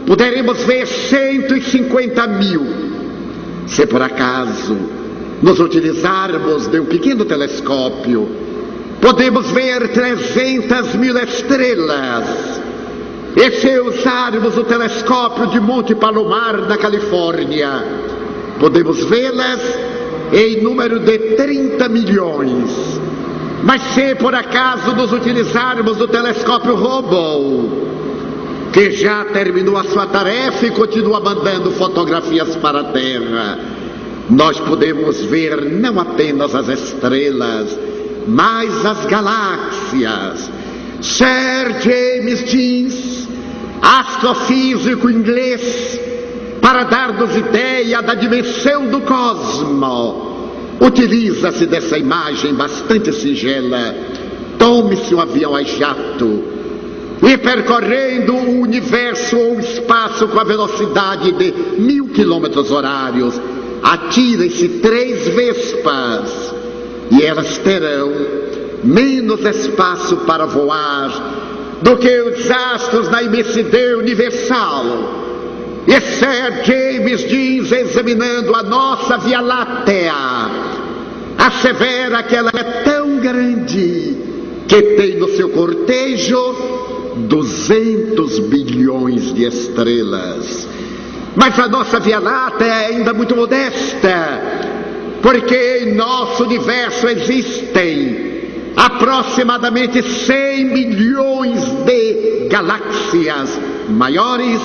poderemos ver 150 mil. Se por acaso nos utilizarmos de um pequeno telescópio, podemos ver 300 mil estrelas. E se usarmos o telescópio de Monte Palomar, na Califórnia, podemos vê-las em número de 30 milhões. Mas se por acaso nos utilizarmos do telescópio Hubble, que já terminou a sua tarefa e continua mandando fotografias para a Terra, nós podemos ver não apenas as estrelas, mas as galáxias. Sir James Jeans, astrofísico inglês, para dar-nos ideia da dimensão do cosmos, utiliza-se dessa imagem bastante singela. Tome-se um avião a jato e, percorrendo o universo ou o espaço com a velocidade de 1000 km/h, atirem-se 3 vespas e elas terão menos espaço para voar do que os astros na imensidão universal. E Sir James diz, examinando a nossa Via Láctea, assevera que ela é tão grande que tem no seu cortejo 200 bilhões de estrelas. Mas a nossa Via Láctea é ainda muito modesta, porque em nosso universo existem aproximadamente 100 milhões de galáxias maiores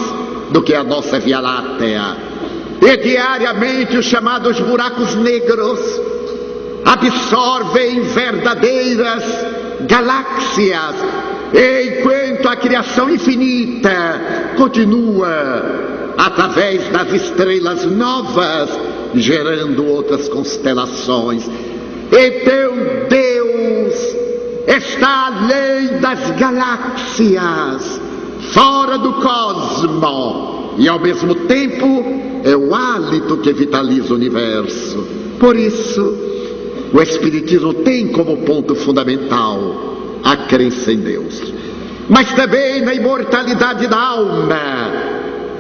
do que a nossa Via Láctea. E diariamente os chamados buracos negros absorvem verdadeiras galáxias, enquanto a criação infinita continua através das estrelas novas, gerando outras constelações. Então Deus está além das galáxias, fora do cosmos, e ao mesmo tempo é o hálito que vitaliza o universo. Por isso, o Espiritismo tem como ponto fundamental a crença em Deus, mas também na imortalidade da alma,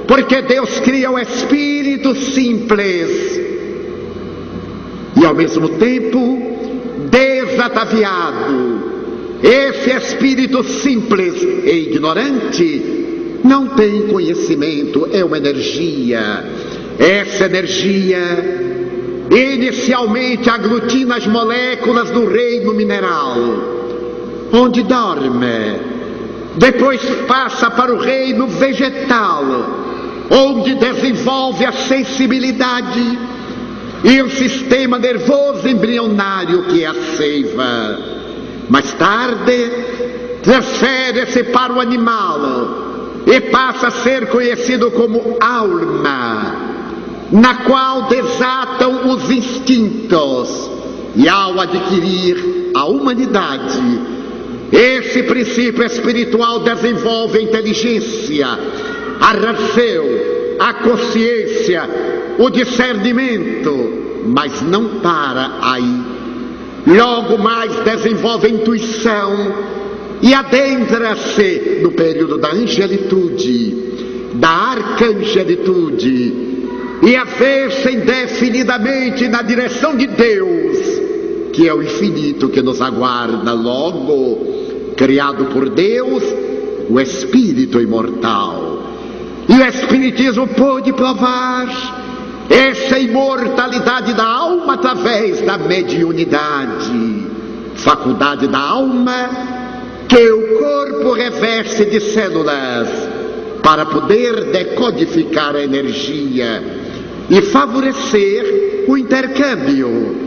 porque Deus cria o espírito simples e ao mesmo tempo desataviado. Esse espírito simples e ignorante não tem conhecimento, é uma energia. Essa energia inicialmente aglutina as moléculas do reino mineral, onde dorme. Depois passa para o reino vegetal, onde desenvolve a sensibilidade e o sistema nervoso embrionário, que é a seiva. Mais tarde, transfere-se para o animal e passa a ser conhecido como alma, na qual desatam os instintos, e ao adquirir a humanidade, esse princípio espiritual desenvolve a inteligência, a razão, a consciência, o discernimento, mas não para aí. Logo mais desenvolve a intuição e adentra-se no período da angelitude, da arcangelitude, e a ver-se indefinidamente na direção de Deus, que é o infinito que nos aguarda. Logo, criado por Deus, o Espírito imortal. E o Espiritismo pôde provar essa imortalidade da alma através da mediunidade, faculdade da alma que o corpo reveste de células para poder decodificar a energia e favorecer o intercâmbio.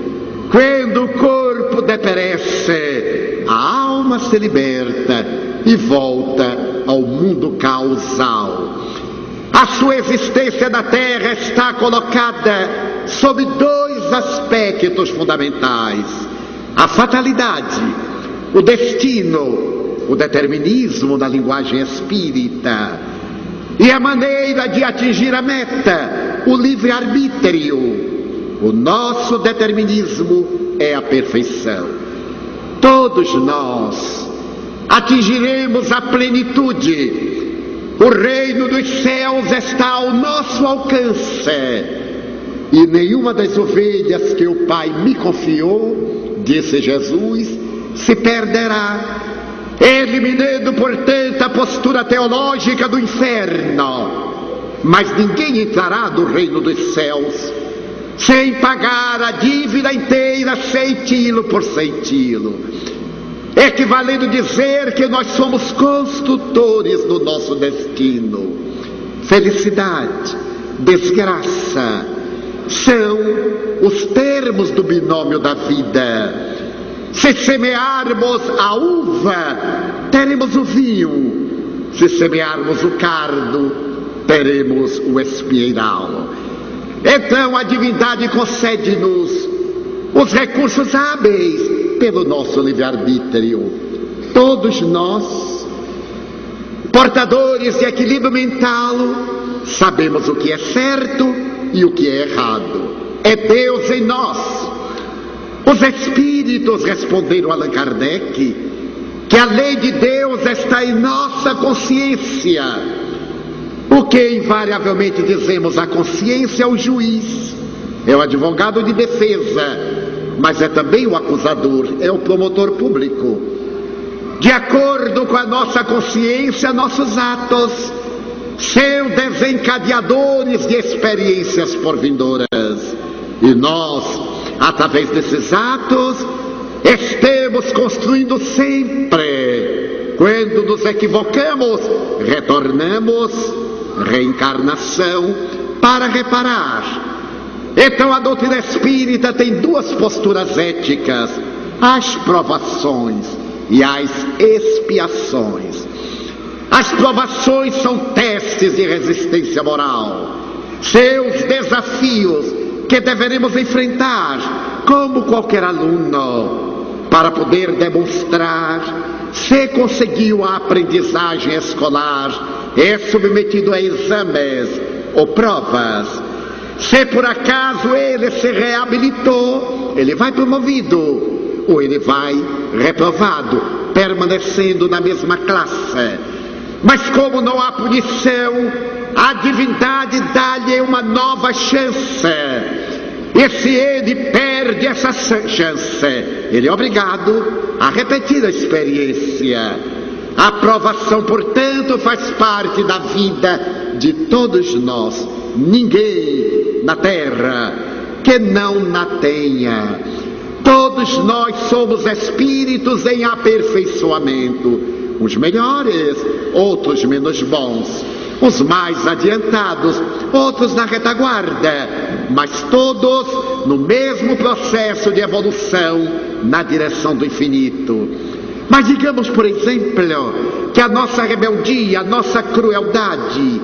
Quando o corpo deperece, a alma se liberta e volta ao mundo causal. A sua existência na Terra está colocada sob 2 aspectos fundamentais: a fatalidade, o destino, o determinismo na linguagem espírita, e a maneira de atingir a meta, o livre-arbítrio. O nosso determinismo é a perfeição. Todos nós atingiremos a plenitude O reino dos céus está ao nosso alcance, e nenhuma das ovelhas que o Pai me confiou, disse Jesus, se perderá, eliminando, portanto, a postura teológica do inferno. Mas ninguém entrará no reino dos céus sem pagar a dívida inteira, centilo por centilo, equivalendo dizer que nós somos construtores do nosso destino. Felicidade, desgraça, são os termos do binômio da vida. Se semearmos a uva, teremos o vinho. Se semearmos o cardo, teremos o espinheiral. Então a divindade concede-nos os recursos hábeis pelo nosso livre-arbítrio. Todos nós, portadores de equilíbrio mental, sabemos o que é certo e o que é errado. É Deus em nós. Os espíritos responderam a Allan Kardec que a lei de Deus está em nossa consciência. O que invariavelmente dizemos, a consciência é o juiz, é o advogado de defesa, mas é também o acusador, é o promotor público. De acordo com a nossa consciência, nossos atos são desencadeadores de experiências por vindouras. E nós, através desses atos, estamos construindo sempre. Quando nos equivocamos, retornamos, reencarnação, para reparar. Então a doutrina espírita tem duas posturas éticas: as provações e as expiações. As provações são testes de resistência moral, seus desafios que deveremos enfrentar como qualquer aluno, para poder demonstrar se conseguiu a aprendizagem escolar, é submetido a exames ou provas. Se por acaso ele se reabilitou, ele vai promovido, ou ele vai reprovado, permanecendo na mesma classe. Mas como não há punição, a divindade dá-lhe uma nova chance. E se ele perde essa chance, ele é obrigado a repetir a experiência. A provação, portanto, faz parte da vida de todos nós. Ninguém na terra que não na tenha. Todos nós somos espíritos em aperfeiçoamento, uns melhores, outros menos bons, uns mais adiantados, outros na retaguarda, mas todos no mesmo processo de evolução na direção do infinito. Mas digamos, por exemplo, que a nossa rebeldia, a nossa crueldade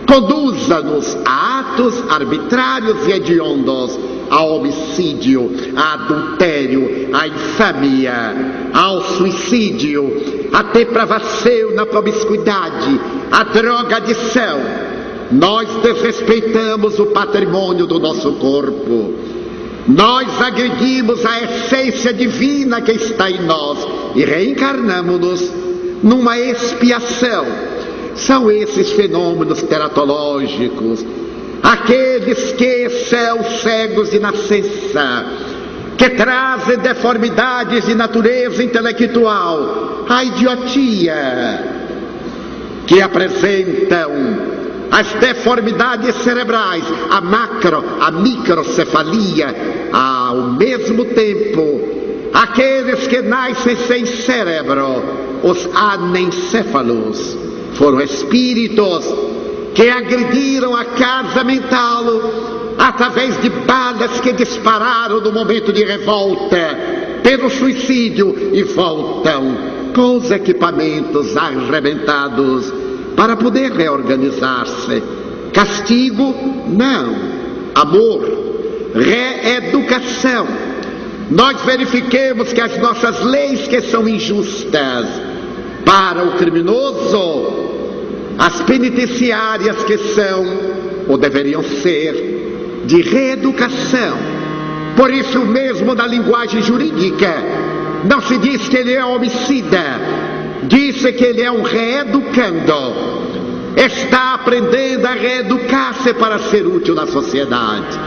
conduza-nos a atos arbitrários e hediondos, ao homicídio, a adultério, a infâmia, ao suicídio, a depravação na promiscuidade, a drogadição. Nós desrespeitamos o patrimônio do nosso corpo. Nós agredimos a essência divina que está em nós e reencarnamos-nos numa expiação. São esses fenômenos teratológicos, aqueles que são cegos de nascença, que trazem deformidades de natureza intelectual, a idiotia, que apresentam as deformidades cerebrais, a microcefalia, ao mesmo tempo, aqueles que nascem sem cérebro, os anencéfalos, foram espíritos que agrediram a casa mental através de balas que dispararam no momento de revolta, pelo suicídio, e voltam com os equipamentos arrebentados para poder reorganizar-se. Castigo? Não. Amor. Reeducação. Nós verifiquemos que as nossas leis que são injustas para o criminoso, as penitenciárias que são, ou deveriam ser, de reeducação. Por isso mesmo, na linguagem jurídica, não se diz que ele é homicida, diz que ele é um reeducando. está aprendendo a reeducar-se para ser útil na sociedade.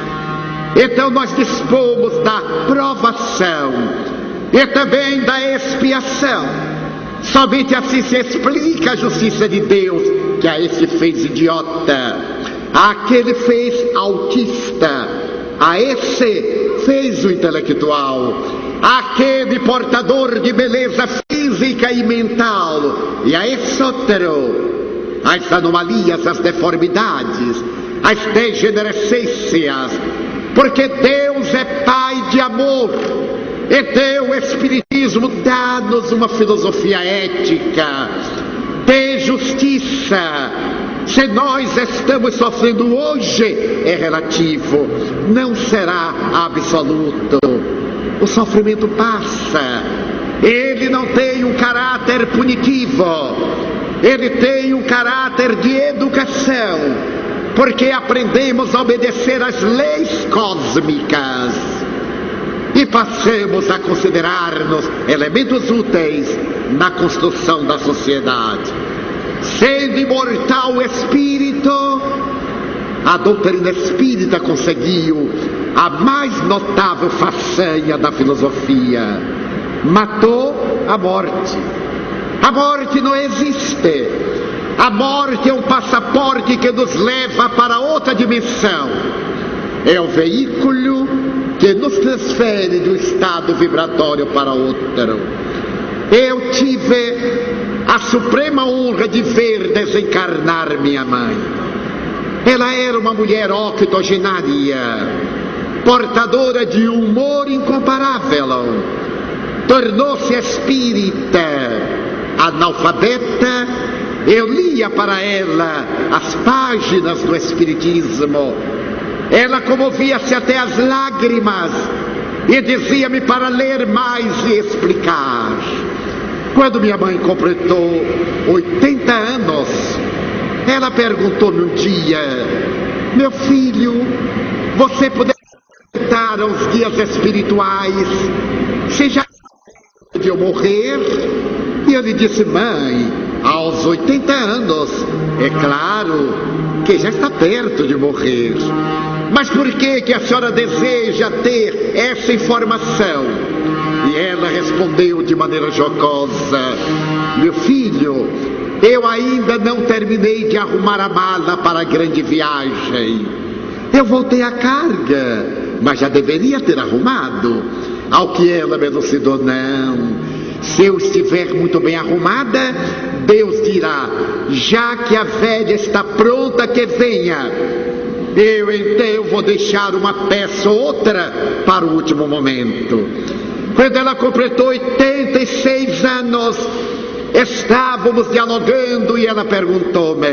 Então nós dispomos da provação e também da expiação. Somente assim se explica a justiça de Deus, que a esse fez idiota, aquele fez autista, a esse fez o intelectual, aquele portador de beleza física e mental, e a esse outro, as anomalias, as deformidades, as degenerescências, porque Deus é Pai de amor, e o Espiritismo dá-nos uma filosofia ética, de justiça. Se nós estamos sofrendo hoje, é relativo, não será absoluto. O sofrimento passa, ele não tem um caráter punitivo, ele tem um caráter de educação, porque aprendemos a obedecer às leis cósmicas e passamos a considerar-nos elementos úteis na construção da sociedade. Sendo imortal o espírito, a doutrina espírita conseguiu a mais notável façanha da filosofia: matou a morte. A morte não existe. A morte é um passaporte que nos leva para outra dimensão. É o veículo que nos transfere de um estado vibratório para outro. Eu tive a suprema honra de ver desencarnar minha mãe. Ela era uma mulher octogenária, portadora de um humor incomparável. Tornou-se espírita, analfabeta. Eu lia para ela as páginas do Espiritismo. Ela comovia-se até as lágrimas e dizia-me para ler mais e explicar. Quando minha mãe completou 80 anos, ela perguntou-me um dia: meu filho, você poderia aceitar aos guias espirituais se já de eu morrer? E eu lhe disse: mãe, aos 80 anos, é claro que já está perto de morrer. Mas por que a senhora deseja ter essa informação? E ela respondeu de maneira jocosa: meu filho, eu ainda não terminei de arrumar a mala para a grande viagem. Eu voltei à carga, mas já deveria ter arrumado. Ao que ela me elucidou: não, se eu estiver muito bem arrumada, Deus dirá: já que a velha está pronta, que venha. Eu então vou deixar uma peça ou outra para o último momento. Quando ela completou 86 anos, estávamos dialogando e ela perguntou-me: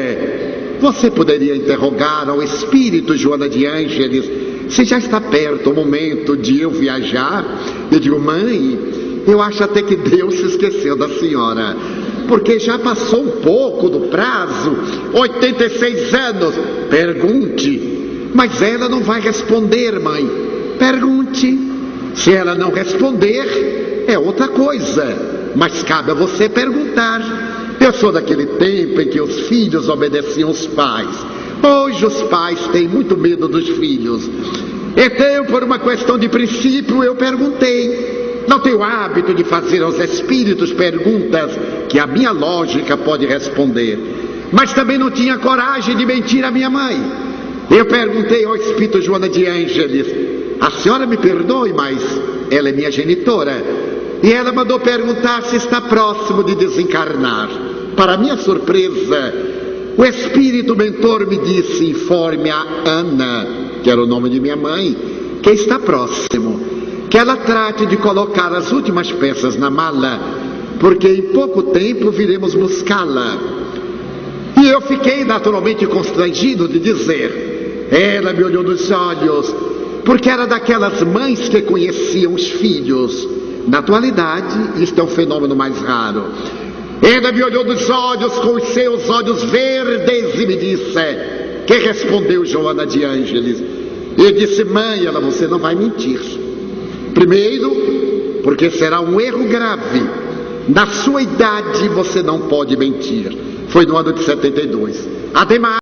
você poderia interrogar ao espírito Joana de Ângeles se já está perto o momento de eu viajar? Eu digo: mãe, eu acho até que Deus se esqueceu da senhora, porque já passou um pouco do prazo, 86 anos. Pergunte. Mas ela não vai responder, mãe. Pergunte. Se ela não responder, é outra coisa, mas cabe a você perguntar. Eu sou daquele tempo em que os filhos obedeciam os pais. Hoje os pais têm muito medo dos filhos. Então, por uma questão de princípio, eu perguntei. Não tenho hábito de fazer aos espíritos perguntas que a minha lógica pode responder, mas também não tinha coragem de mentir à minha mãe. Eu perguntei ao espírito Joana de Ângeles: a senhora me perdoe, mas ela é minha genitora. E ela mandou perguntar se está próximo de desencarnar. Para minha surpresa, o espírito mentor me disse: informe a Ana, que era o nome de minha mãe, que está próximo, que ela trate de colocar as últimas peças na mala, porque em pouco tempo viremos buscá-la. E eu fiquei naturalmente constrangido de dizer. Ela me olhou nos olhos, porque era daquelas mães que conheciam os filhos. Na atualidade, isto é um fenômeno mais raro. Ela me olhou nos olhos com os seus olhos verdes e me disse: que respondeu Joana de Ângeles? Eu disse: mãe, você não vai mentir. Primeiro, porque será um erro grave. Na sua idade você não pode mentir. foi no ano de 72. Ademais,